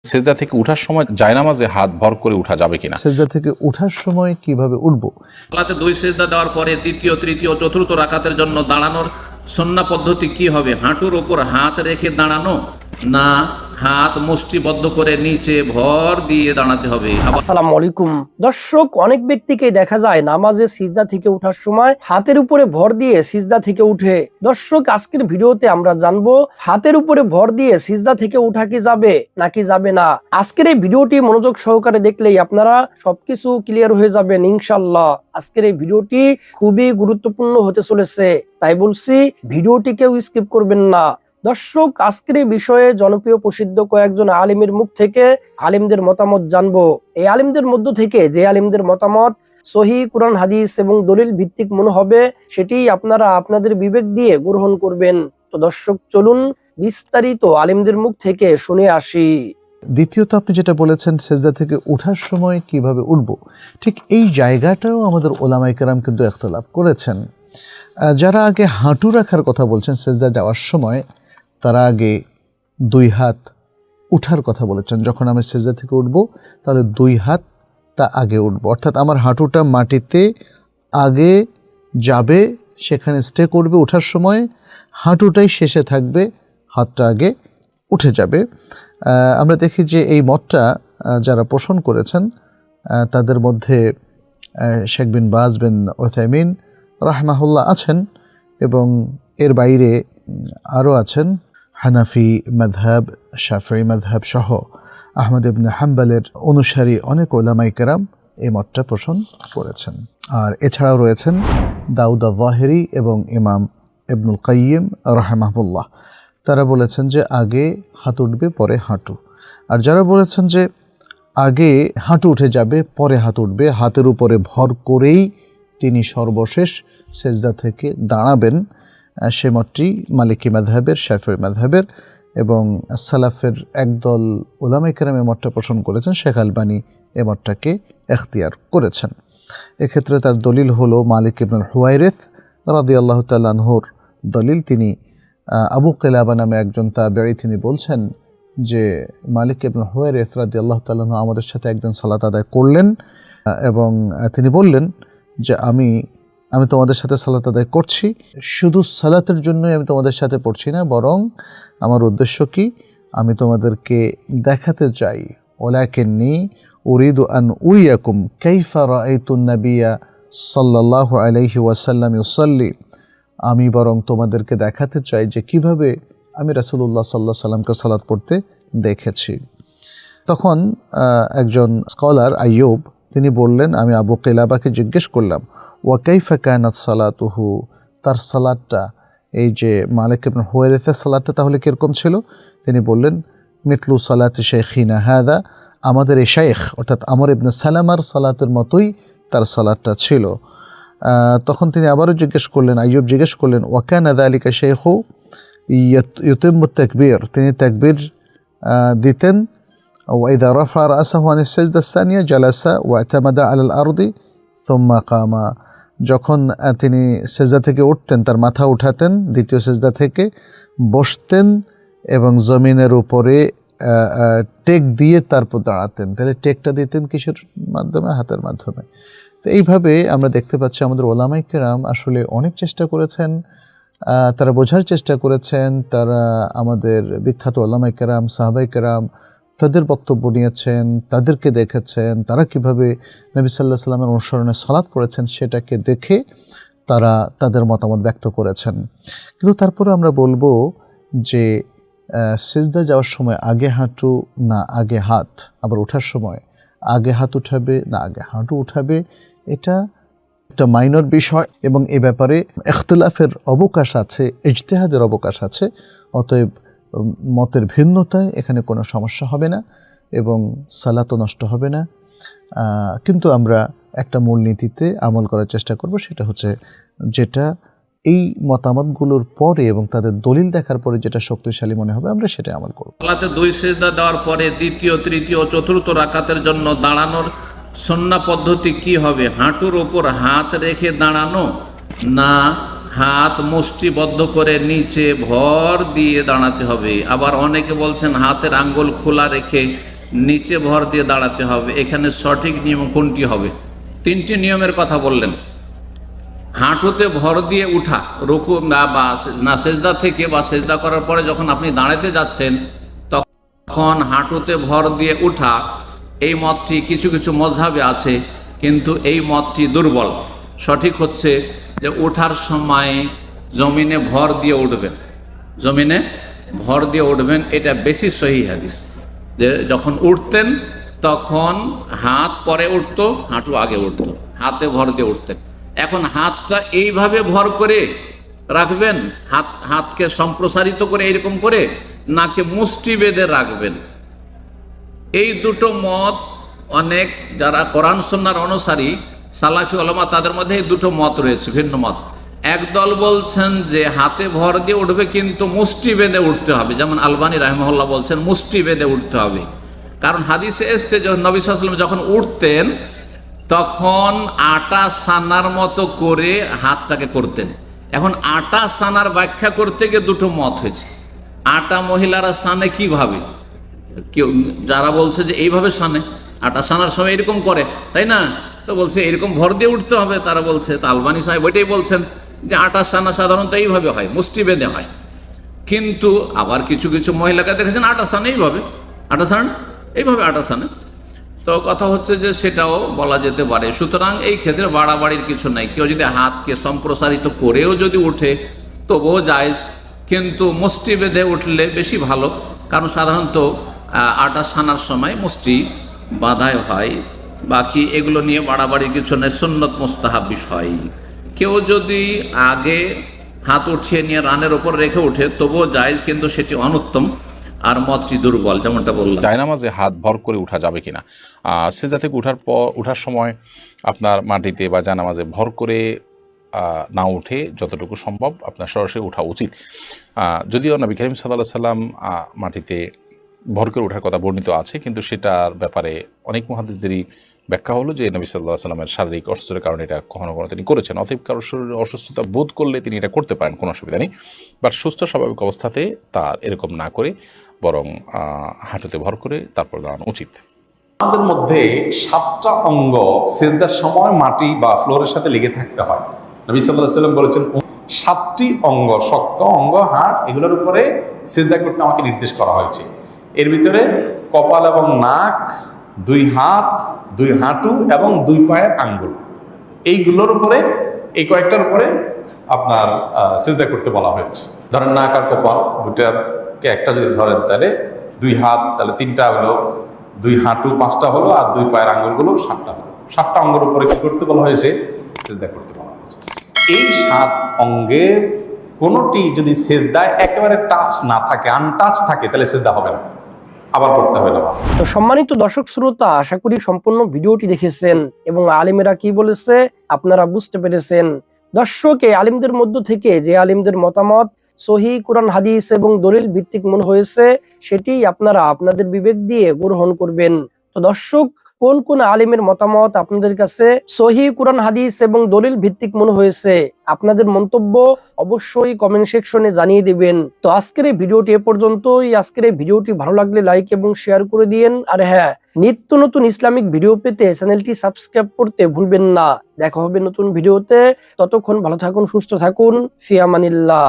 সেজদা থেকে ওঠার সময় জায়নামাজে হাত ভর করে উঠা যাবে কিনা? সেজদা থেকে ওঠার সময় কিভাবে উঠব? সালাতে দুই সেজদা দেওয়ার পরে দ্বিতীয়, তৃতীয়, চতুর্থ রাকাতের জন্য দাঁড়ানোর সুন্নাহ পদ্ধতি কি হবে? হাঁটুর ওপর হাত রেখে দাঁড়ানো, না হাত মুষ্টিবদ্ধ করে নিচে ভর দিয়ে দাঁড়াতে হবে? আসসালামু আলাইকুম দর্শক, অনেক ব্যক্তিকে দেখা যায় নামাজে সিজদা থেকে ওঠার সময় হাতের উপরে ভর দিয়ে সিজদা থেকে উঠে। দর্শক, আজকের ভিডিওতে আমরা জানবো হাতের উপরে ভর দিয়ে সিজদা থেকে উঠা কি যাবে নাকি যাবে না। আজকের এই ভিডিওটি মনোযোগ সহকারে দেখলেই আপনারা সবকিছু ক্লিয়ার হয়ে যাবেন ইনশাআল্লাহ। আজকের এই ভিডিওটি খুবই গুরুত্বপূর্ণ হতে চলেছে, তাই বলছি ভিডিওটি কেউ স্কিপ করবেন না। দর্শক, আজকের এই বিষয়ে জনপ্রিয় প্রসিদ্ধ কয়েকজন আলিমের মুখ থেকে আলিমদের মতামত জানবো। এই আলিমদের মধ্য থেকে যে আলিমদের মতামত সহিহ কুরআন হাদিস এবং দলিল ভিত্তিক মনে হবে সেটি আপনারা আপনাদের বিবেক দিয়ে গ্রহণ করবেন। তো দর্শক, চলুন বিস্তারিত আলিমদের মুখ থেকে শুনে আসি। দ্বিতীয়ত, আপনি যেটা বলেছেন সেজদা থেকে ওঠার সময় কিভাবে উঠব, ঠিক এই জায়গাটাও আমাদের ওলামায়ে কেরাম কিন্তু ইখতিলাফ করেছেন। যারা আগে হাঁটু রাখার কথা বলছেন সেজদা যাওয়ার সময়, তারা আগে দুই হাত উঠার কথা বলেছেন। যখন আমি সেজদা থেকে উঠব তাহলে দুই হাত তা আগে উঠব, অর্থাৎ আমার হাঁটুটা মাটিতে আগে যাবে, সেখানে স্টে করবে। ওঠার সময় হাঁটুটাই শেষে থাকবে, হাতটা আগে উঠে যাবে। আমরা দেখি যে এই মতটা যারা পোষণ করেছেন তাদের মধ্যে শেখ বিন বাজ বিন উসাইমিন রাহমাহুল্লাহ আছেন, এবং এর বাইরে আরও আছেন হানাফি মাযহাব, শাফিঈ মাযহাব সহ আহমদ ইবনে হাম্বলের অনুসারী অনেক উলামায়ে কেরাম এই মতটা পোষণ করেছেন। আর এছাড়াও রয়েছেন দাউদ আয-যাহিরি এবং ইমাম ইবনুল কাইয়িম রাহিমাহুল্লাহ। তারা বলেছেন যে আগে হাত উঠবে পরে হাঁটু। আর যারা বলেছেন যে আগে হাঁটু উঠে যাবে পরে হাত উঠবে, হাতের উপরে ভর করেই তিনি সর্বশেষ সেজদা থেকে দাঁড়াবেন, সে মতটি মালিকি মাযহাবের, শাফিঈ মাযহাবের এবং সালাফের একদল উলামায়ে কেরাম এই মতটা পোষণ করেছেন। শেখ আলবানী এই মতটাকে এখতিয়ার করেছেন। এক্ষেত্রে তার দলিল হলো মালিক ইবনুল হুয়াইরিস রাদিয়াল্লাহু তাআলা আনহুর দলিল। তিনি আবু কিলাবা নামে একজন তাবেঈ, তিনি বলছেন যে মালিক ইবনুল হুয়াইরিস রাদিয়াল্লাহু তাআলা আনহু আমাদের সাথে একজন সালাত আদায় করলেন এবং তিনি বললেন যে আমি তোমাদের সাথে সালাত আদায় করছি, শুধু সালাতের জন্যই আমি তোমাদের সাথে পড়ছি না, বরং আমার উদ্দেশ্য কি, আমি তোমাদেরকে দেখাতে চাই, ওয়ালাকিন্নী উরিদু আন উরিয়াকুম কাইফা রাআইতুন নাবিয়্যা সাল্লাল্লাহু আলাইহি ওয়াসাল্লাম ইউসাল্লি, আমি বরং তোমাদেরকে দেখাতে চাই যে কিভাবে আমি রাসূলুল্লাহ সাল্লাল্লাহু আলাইহি সাল্লামকে সালাত পড়তে দেখেছি। তখন একজন স্কলার আইয়ুব তিনি বললেন, আমি আবু কিলাবাকে জিজ্ঞেস করলাম ওয়া কাইফা কানাত সালাতুহু, তার সালাতটা, এই যে মালিক ইবনে হুয়াইরিসের সালাতটা তাহলে কীরকম ছিল? তিনি বললেন মিথলু সালাতি শাইখিনা হাদা, আমাদের এই শাইখ অর্থাৎ আমর ইবনে সালামার সালাতের মতোই তার সালাতটা ছিল। তখন তিনি আবারও জিজ্ঞেস করলেন, আইয়ুব জিজ্ঞেস করলেন ওয়া কানা যালিকা শাইখু ইউতিম্মু তাকবীর, তিনি তাকবীর দিতেন। ওয়া ইযা রাফা রাসাহু আন আস-সাজদা আস-সানিয়া জালাসা ওয়া আতামাদা আলাল আরদি সুম্মা কামা, যখন তিনি সেজদা থেকে উঠতেন তার মাথা উঠাতেন, দ্বিতীয় সেজদা থেকে বসতেন এবং জমিনের উপরে টেক দিয়ে তারপর দাঁড়াতেন। তাহলে টেকটা দিতেন কিসের মাধ্যমে? হাতের মাধ্যমে। তো এইভাবে আমরা দেখতে পাচ্ছি আমাদের ওলামায়ে কেরাম আসলে অনেক চেষ্টা করেছেন, তারা বোঝার চেষ্টা করেছেন, তারা আমাদের বিখ্যাত ওলামায়ে কেরাম, সাহাবায়ে কেরাম তাদের বক্তব্য নিয়েছেন, তাদেরকে দেখেছেন, তারা কিভাবে নবী সাল্লাল্লাহু আলাইহি সাল্লামের অনুসরণে সালাত পড়েছেন সেটাকে দেখে তারা তাদের মতামত ব্যক্ত করেছেন। কিন্তু তারপরে আমরা বলবো যে সিজদা যাওয়ার সময় আগে হাঁটু না আগে হাত, আবার ওঠার সময় আগে হাত উঠাবে না আগে হাঁটু উঠাবে, এটা একটা মাইনর বিষয় এবং এ ব্যাপারে ইখতিলাফের অবকাশ আছে, ইজতিহাদের অবকাশ আছে। অতএব মতের ভিন্নতায় এখানে কোনো সমস্যা হবে না এবং সালাতও নষ্ট হবে না। কিন্তু আমরা একটা মূলনীতিতে আমল করার চেষ্টা করব, সেটা হচ্ছে যেটা এই মতামতগুলোর পরে এবং তাদের দলিল দেখার পরে যেটা শক্তিশালী মনে হবে আমরা সেটা আমল করব। সালাতে দুই সেজদা দেওয়ার পরে দ্বিতীয়, তৃতীয়, চতুর্থ রাকাতের জন্য দাঁড়ানোর সুন্নাহ পদ্ধতি কি হবে? হাঁটুর ওপর হাত রেখে দাঁড়ানো, না হাত মুষ্টিবদ্ধ করে নিচে ভর দিয়ে দাঁড়াতে হবে? আবার অনেকে বলছেন হাতের আঙ্গুল খোলা রেখে নিচে ভর দিয়ে দাঁড়াতে হবে। এখানে সঠিক নিয়ম কোনটি হবে? 3টি নিয়মের কথা বললেন। হাঁটুতে ভর দিয়ে উঠা, রুকু না সেজদা থেকে বা সেজদা করার পরে যখন আপনি দাঁড়াতে যাচ্ছেন তখন হাঁটুতে ভর দিয়ে উঠা, এই মতটি কিছু কিছু মযহাবে আছে, কিন্তু এই মতটি দুর্বল। সঠিক হচ্ছে যে ওঠার সময় জমিনে ভর দিয়ে উঠবেন, জমিনে ভর দিয়ে উঠবেন, এটা বেশি সহিহ হাদিস। যে যখন উঠতেন তখন হাত পরে উঠতো, হাঁটু আগে উঠতো, হাতে ভর দিয়ে উঠতেন। এখন হাতটা এইভাবে ভর করে রাখবেন, হাতকে সম্প্রসারিত করে এরকম করে, নাকি মুষ্টি বেঁধে রাখবেন? এই দুটো মত অনেক যারা কোরআন সুন্নাহর অনুসারী সালাফি উলামা তাদের মধ্যে এই দুটো মত রয়েছে, ভিন্ন মত। একদল বলছেন যে হাতে ভর দিয়ে উঠবে কিন্তু মুষ্টি বেঁধে উঠতে হবে, যেমন আলবানী রাহিমাহুল্লাহ বলছেন মুষ্টি বেঁধে উঠতে হবে। কারণ হাদিসে এসছে যে নবী সাল্লাল্লাহু আলাইহি ওয়াসাল্লাম যখন উঠতেন তখন আটা সানার মতো করে হাতটাকে করতেন। এখন আটা সানার ব্যাখ্যা করতে গিয়ে দুটো মত হয়েছে। আটা মহিলারা সানে কিভাবে? কেউ যারা বলছে যে এইভাবে সানে, আটা সানার সময় এরকম করে, তাই না? তো বলছে এরকম ভর দিয়ে উঠতে হবে, তারা বলছে। তো আলবানী সাহেব ওইটাই বলছেন যে আটা সানা সাধারণত এইভাবে হয়, মুষ্টি বেঁধে হয়। কিন্তু আবার কিছু কিছু মহিলাকে দেখেছেন আটা সানে এইভাবে, আটা সান এইভাবে আটা সানে। তো কথা হচ্ছে যে সেটাও বলা যেতে পারে। সুতরাং এই ক্ষেত্রে বাড়াবাড়ির কিছু নাই। কেউ যদি হাতকে সম্প্রসারিত করেও যদি উঠে তবুও জায়েজ, কিন্তু মুষ্টি বেঁধে উঠলে বেশি ভালো। কারণ সাধারণত আটা সানার সময় মুষ্টি বাঁধাই হয়। বাকি এগুলো নিয়ে বাড়াবাড়ির কিছু নেই, সুন্নত মুস্তাহাব বিষয়। কেউ যদি আগে হাত উঠিয়ে নিয়ে রানের ওপর রেখে উঠে তবুও জায়েজ, কিন্তু সেটি অনুত্তম আর মতটি দুর্বল, যেমনটা বললাম। জায়নামাজে হাত ভর করে উঠা যাবে কিনা? সেজদা থেকে উঠার সময় আপনার মাটিতে বা জায়নামাজে ভর করে না উঠে যতটুকু সম্ভব আপনার সরাসরি ওঠা উচিত। যদিও নবী করিম সাল্লাল্লাহু আলাইহি সাল্লাম মাটিতে ভর করে ওঠার কথা বর্ণিত আছে, কিন্তু সেটার ব্যাপারে অনেক মুহাদ্দিসদেরই ব্যাখ্যা হলো যে নবী সাল্লাল্লাহু আলাইহি সাল্লামের শারীরিক অসুস্থতার কারণে এটা কখনো কখনো তিনি করেছেন। অতএব কারোর শরীরে অসুস্থতা বোধ করলে তিনি এটা করতে পারেন, কোনো অসুবিধা নেই। বাট সুস্থ স্বাভাবিক অবস্থাতে তার এরকম না করে বরং হাঁটুতে ভর করে তারপর দাঁড়ানো উচিত। নামাজের মধ্যে 7টা অঙ্গ সিজদার সময় মাটি বা ফ্লোরের সাথে লেগে থাকতে হয়। নবী সাল্লাল্লাহু আলাইহি সাল্লাম বলেছেন 7টি অঙ্গ, শক্ত অঙ্গ, হাড়, এগুলোর উপরে সিজদা করতে আমাকে নির্দেশ করা হয়েছে। এর ভিতরে কপাল এবং নাক, 2 হাত, 2 হাঁটু এবং 2 পায়ের আঙ্গুল, এইগুলোর উপরে, এই কয়েকটার উপরে আপনার সিজদা করতে বলা হয়েছে। ধরেন নাক আর কপাল দুটাকে একটা যদি ধরেন তাহলে 2 হাত, তাহলে 3টা হলো, 2 হাঁটু 5টা হলো, আর 2 পায়ের আঙ্গুলগুলো 7টা হলো। 7টা অঙ্গের উপরে কি করতে বলা হয়েছে? সিজদা করতে বলা হয়েছে। এই 7 অঙ্গের কোনোটি যদি সিজদায় একেবারে টাচ না থাকে, আনটাচ থাকে, তাহলে সিজদা হবে না, আবার করতে হবে নামাজ। তো সম্মানিত দর্শক শ্রোতা, আশা করি সম্পূর্ণ ভিডিওটি দেখেছেন এবং আলিমেরা কি বলেছে আপনারা বুঝতে পেরেছেন। দর্শক, এই আলিমদের মধ্য থেকে যে আলিমদের মতামত সহিহ কুরআন হাদিস এবং দলিল ভিত্তিক মনে হয়েছে সেটি আপনারা আপনাদের বিবেক দিয়ে গ্রহণ করবেন। তো দর্শক, কোন কোন আলিমের মতামত আপনাদের কাছে সহিহ কুরআন হাদিস এবং দলিল ভিত্তিক মনে হয়েছে আপনাদের মন্তব্য অবশ্যই কমেন্ট সেকশনে জানিয়ে দিবেন। তো আজকের এই ভিডিওটি এ পর্যন্তই। আজকের এই ভিডিওটি ভালো লাগলে লাইক এবং শেয়ার করে দিয়েন। আর হ্যাঁ, নিত্য নতুন ইসলামিক ভিডিও পেতে চ্যানেলটি সাবস্ক্রাইব করতে ভুলবেন না। দেখা হবে নতুন ভিডিওতে। ততক্ষণ ভালো থাকুন, সুস্থ থাকুন। ফি আমানিল্লাহ।